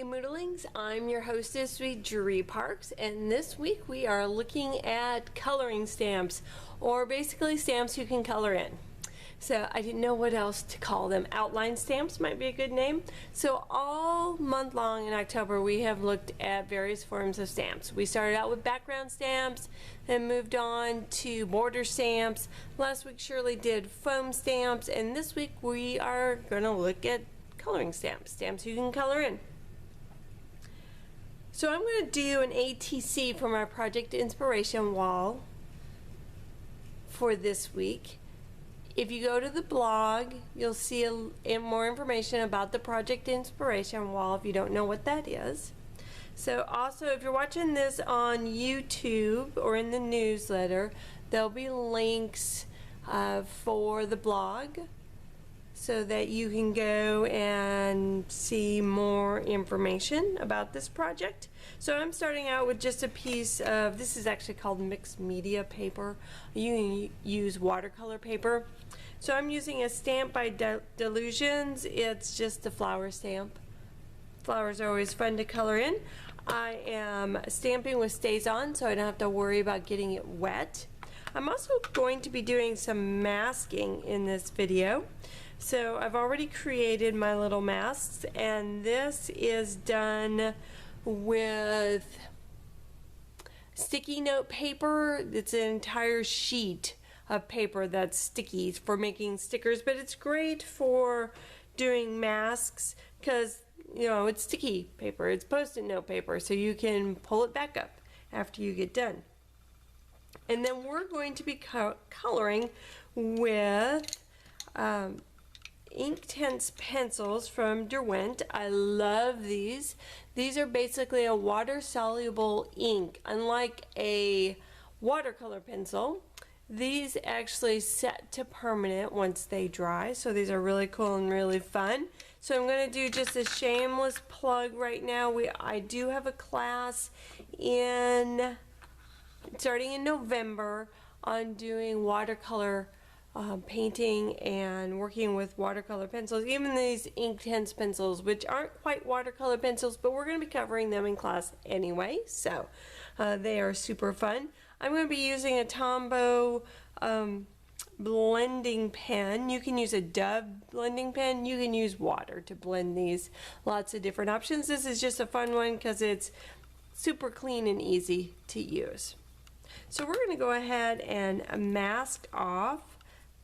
Moodlings, I'm your hostess, Sweet Drury Parks, and this week we are looking at coloring stamps, or basically stamps you can color in. So I didn't know what else to call them. Outline stamps might be a good name. So all month long in October we have looked at various forms of stamps. We started out with background stamps, then moved on to border stamps. Last week Shirley did foam stamps, and this week we are going to look at coloring stamps, stamps you can color in. So I'm going to do an ATC for my project inspiration wall for this week. If you go to the blog, you'll see more information about the project inspiration wall if you don't know what that is. So also, if you're watching this on YouTube or in the newsletter, there'll be links for the blog so that you can go and see more information about this project. So I'm starting out with just a piece of, this is actually called mixed media paper. You can use watercolor paper. So I'm using a stamp by Delusions. It's just a flower stamp. Flowers are always fun to color in. I am stamping with Stays On, so I don't have to worry about getting it wet. I'm also going to be doing some masking in this video. So I've already created my little masks, and this is done with sticky note paper. It's an entire sheet of paper that's sticky for making stickers, but it's great for doing masks because, you know, it's sticky paper. It's post-it note paper, so you can pull it back up after you get done. And then we're going to be coloring with Inktense pencils from Derwent. I love these. These are basically a water-soluble ink. Unlike a watercolor pencil, these actually set to permanent once they dry. So these are really cool and really fun. So I'm going to do just a shameless plug right now. I do have a class starting in November on doing watercolor painting and working with watercolor pencils, even these Inktense pencils, which aren't quite watercolor pencils, but we're going to be covering them in class anyway, so they are super fun. I'm going to be using a Tombow blending pen. You can use a Dove blending pen. You can use water to blend these. Lots of different options. This is just a fun one because it's super clean and easy to use. So we're going to go ahead and mask off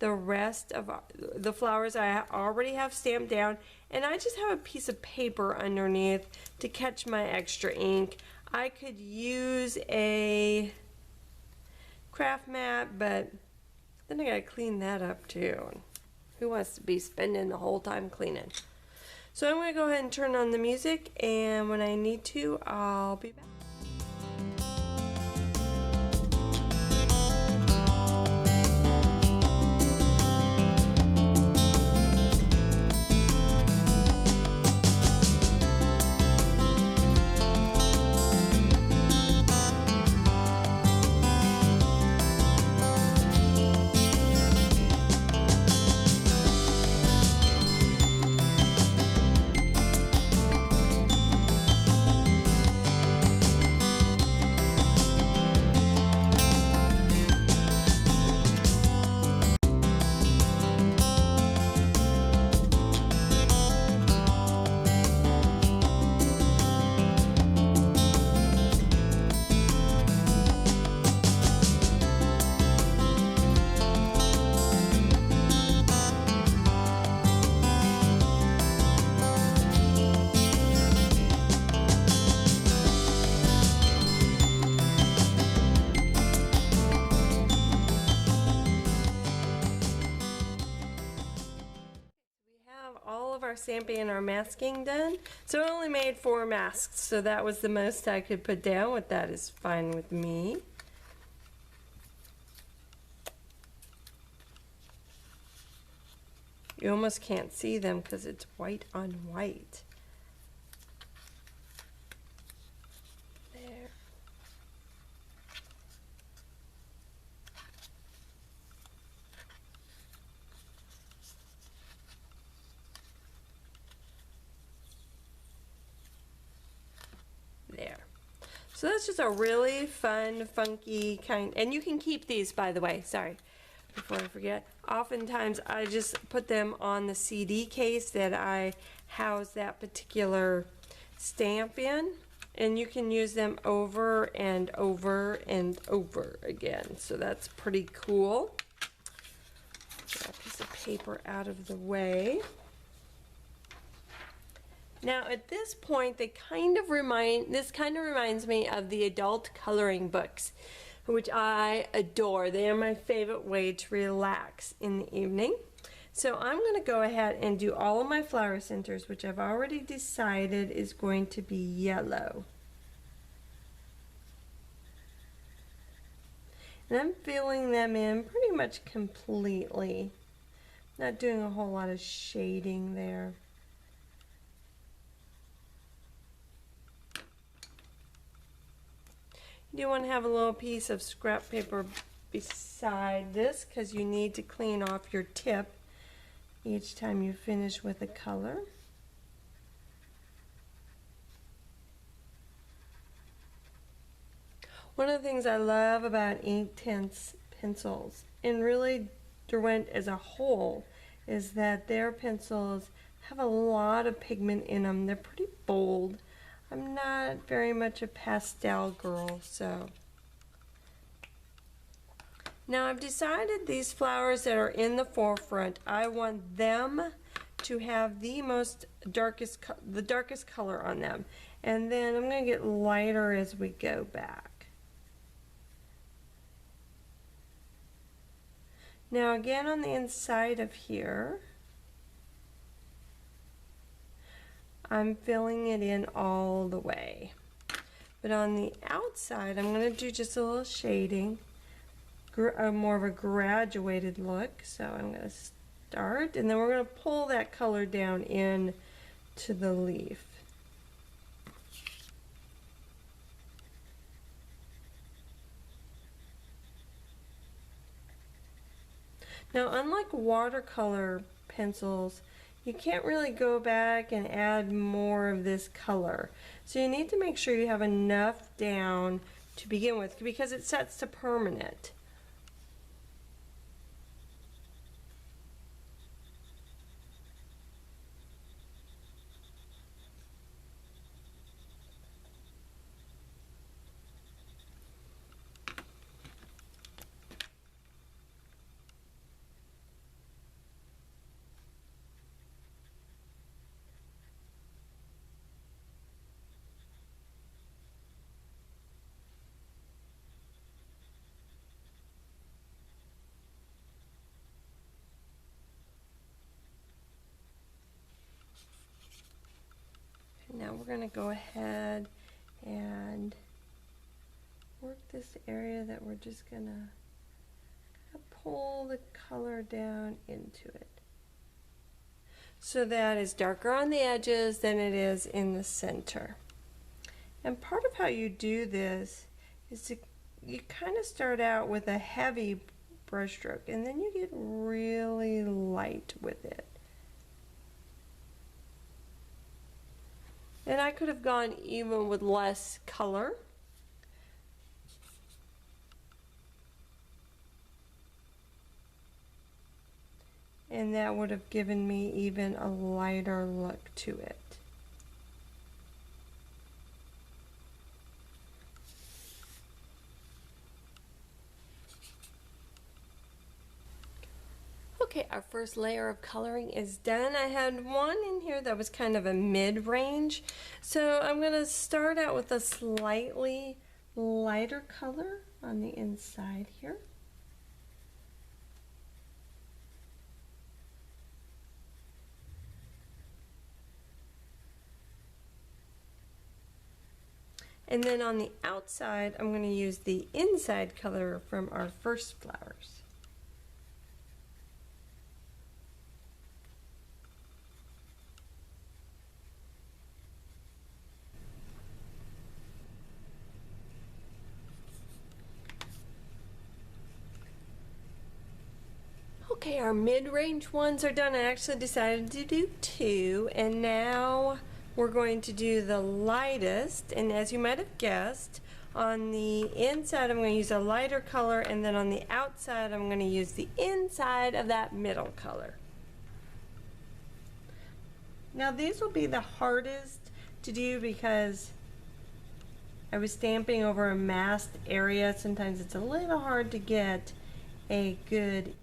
the rest of the flowers I already have stamped down, and I just have a piece of paper underneath to catch my extra ink. I could use a craft mat, but then I gotta clean that up too. Who wants to be spending the whole time cleaning? So I'm gonna go ahead and turn on the music, and when I need to, I'll be back. Our stamping and our masking done. So I only made 4 masks, so that was the most I could put down. With that is fine with me. You almost can't see them because it's white on white. There. So that's just a really fun, funky kind, and you can keep these, by the way, sorry, before I forget. Oftentimes I just put them on the CD case that I house that particular stamp in, and you can use them over and over and over again. So that's pretty cool. Get that piece of paper out of the way. Now at this point, this kind of reminds me of the adult coloring books, which I adore. They are my favorite way to relax in the evening. So I'm going to go ahead and do all of my flower centers, which I've already decided is going to be yellow. And I'm filling them in pretty much completely. Not doing a whole lot of shading there. You do want to have a little piece of scrap paper beside this because you need to clean off your tip each time you finish with a color. One of the things I love about Inktense pencils, and really Derwent as a whole, is that their pencils have a lot of pigment in them. They're pretty bold. I'm not very much a pastel girl, so. Now I've decided these flowers that are in the forefront, I want them to have the darkest color on them. And then I'm going to get lighter as we go back. Now again on the inside of here, I'm filling it in all the way. But on the outside, I'm going to do just a little shading, more of a graduated look. So I'm going to start, and then we're going to pull that color down in to the leaf. Now, unlike watercolor pencils, you can't really go back and add more of this color. So you need to make sure you have enough down to begin with because it sets to permanent. Now we're going to go ahead and work this area that we're just going to pull the color down into it. So that is darker on the edges than it is in the center. And part of how you do this is you kind of start out with a heavy brush stroke and then you get really light with it. And I could have gone even with less color. And that would have given me even a lighter look to it. Okay, our first layer of coloring is done. I had one in here that was kind of a mid-range. So I'm going to start out with a slightly lighter color on the inside here. And then on the outside, I'm going to use the inside color from our first flowers. Okay, our mid-range ones are done. I actually decided to do two, and now we're going to do the lightest, and as you might have guessed, on the inside I'm going to use a lighter color, and then on the outside I'm going to use the inside of that middle color. Now these will be the hardest to do because I was stamping over a masked area. Sometimes it's a little hard to get a good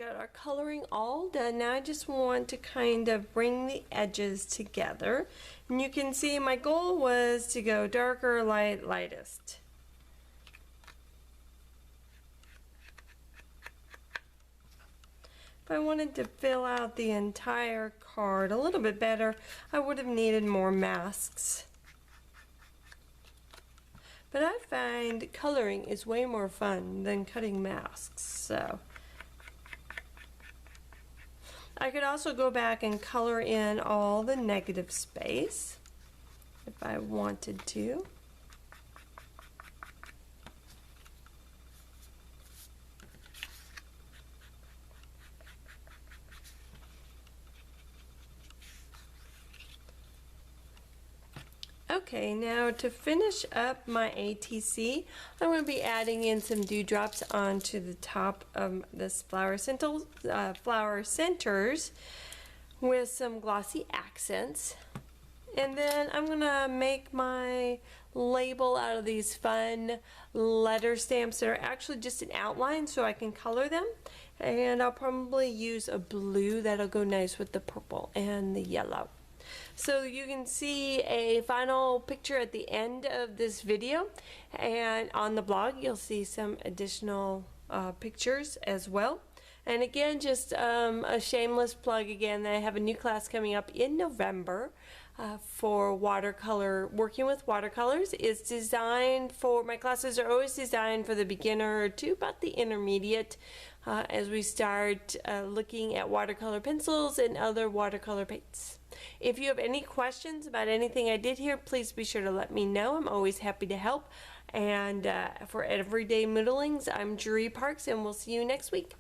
got our coloring all done. Now I just want to kind of bring the edges together. And you can see my goal was to go darker, light, lightest. If I wanted to fill out the entire card a little bit better, I would have needed more masks. But I find coloring is way more fun than cutting masks, so I could also go back and color in all the negative space if I wanted to. Okay, now to finish up my ATC, I'm going to be adding in some dewdrops onto the top of this flower centers with some glossy accents. And then I'm going to make my label out of these fun letter stamps that are actually just an outline so I can color them. And I'll probably use a blue that'll go nice with the purple and the yellow. So you can see a final picture at the end of this video, and on the blog you'll see some additional pictures as well. And again, just a shameless plug again, that I have a new class coming up in November for watercolor, working with watercolors. It's designed for, my classes are always designed for the beginner to about the intermediate as we start looking at watercolor pencils and other watercolor paints. If you have any questions about anything I did here, please be sure to let me know. I'm always happy to help. And for Everyday Moodlings, I'm Jeree Parks, and we'll see you next week.